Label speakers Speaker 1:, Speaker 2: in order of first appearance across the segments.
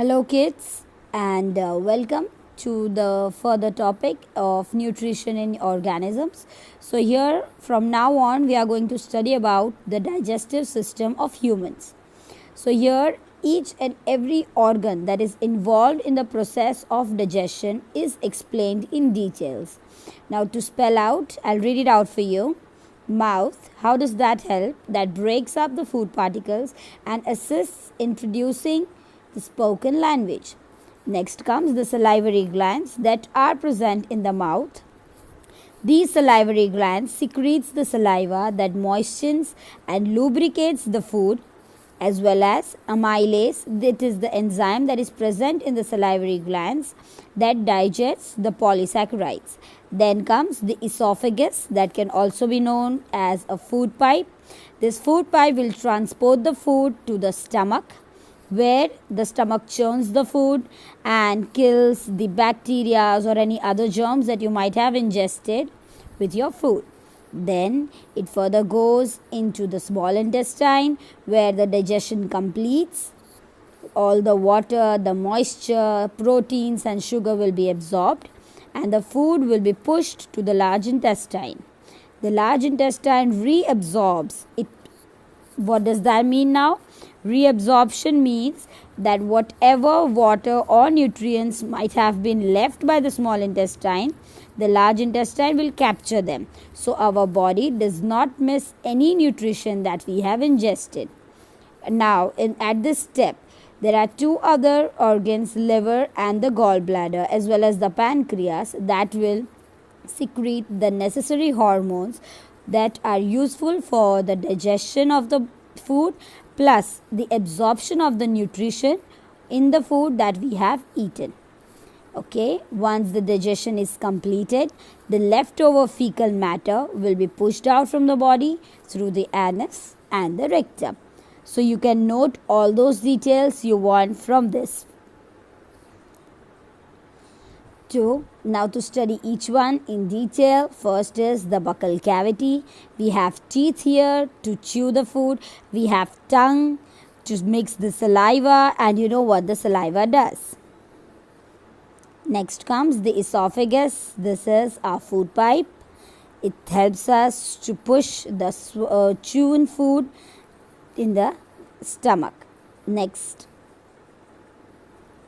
Speaker 1: Hello kids, and welcome to the further topic of nutrition in organisms. So here from now on we are going to study about the digestive system of humans. So here each and every organ that is involved in the process of digestion is explained in details. Now to spell out, I'll read it out for you. Mouth, how does that help? That breaks up the food particles and assists in producing the spoken language. Next comes the salivary glands that are present in the mouth. These salivary glands secretes the saliva that moistens and lubricates the food, as well as amylase, that is the enzyme that is present in the salivary glands that digests the polysaccharides. Then comes the esophagus, that can also be known as a food pipe. This food pipe will transport the food to the stomach, where the stomach churns the food and kills the bacteria or any other germs that you might have ingested with your food. Then it further goes into the small intestine, where the digestion completes. All the water, the moisture, proteins and sugar will be absorbed, and the food will be pushed to the large intestine. The large intestine reabsorbs it. What does that mean now? Reabsorption means that whatever water or nutrients might have been left by the small intestine, the large intestine will capture them. So our body does not miss any nutrition that we have ingested. Now, at this step, there are two other organs, liver and the gallbladder, as well as the pancreas, that will secrete the necessary hormones that are useful for the digestion of the food plus the absorption of the nutrition in the food that we have eaten. Okay, once the digestion is completed, the leftover fecal matter will be pushed out from the body through the anus and the rectum. So you can note all those details you want from this. Now to study each one in detail. First is the buccal cavity. We have teeth here to chew the food. We have tongue to mix the saliva, and you know what the saliva does. Next comes the esophagus. This is our food pipe. It helps us to push the chewn food in the stomach. Next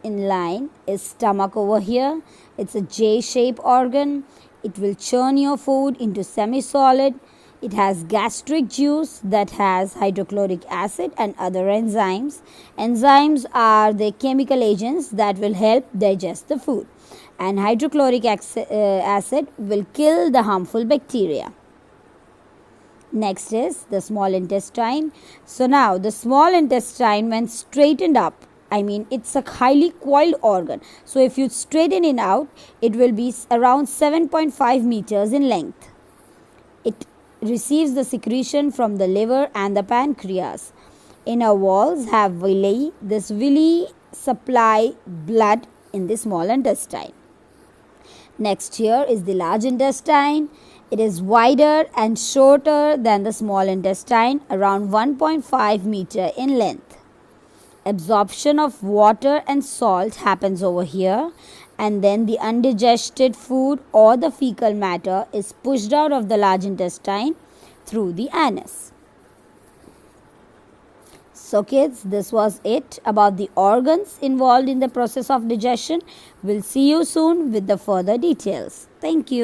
Speaker 1: in line is stomach over here. It's a J-shaped organ. It will churn your food into semi-solid. It has gastric juice that has hydrochloric acid and other enzymes. Enzymes are the chemical agents that will help digest the food, and hydrochloric acid will kill the harmful bacteria. Next is the small intestine. So now the small intestine, when straightened up, it's a highly coiled organ. So if you straighten it out, it will be around 7.5 meters in length. It receives the secretion from the liver and the pancreas. Inner walls have villi. This villi supply blood in the small intestine. Next here is the large intestine. It is wider and shorter than the small intestine, around 1.5 meter in length. Absorption of water and salt happens over here, and then the undigested food or the fecal matter is pushed out of the large intestine through the anus. So kids, this was it about the organs involved in the process of digestion. We'll see you soon with the further details. Thank you.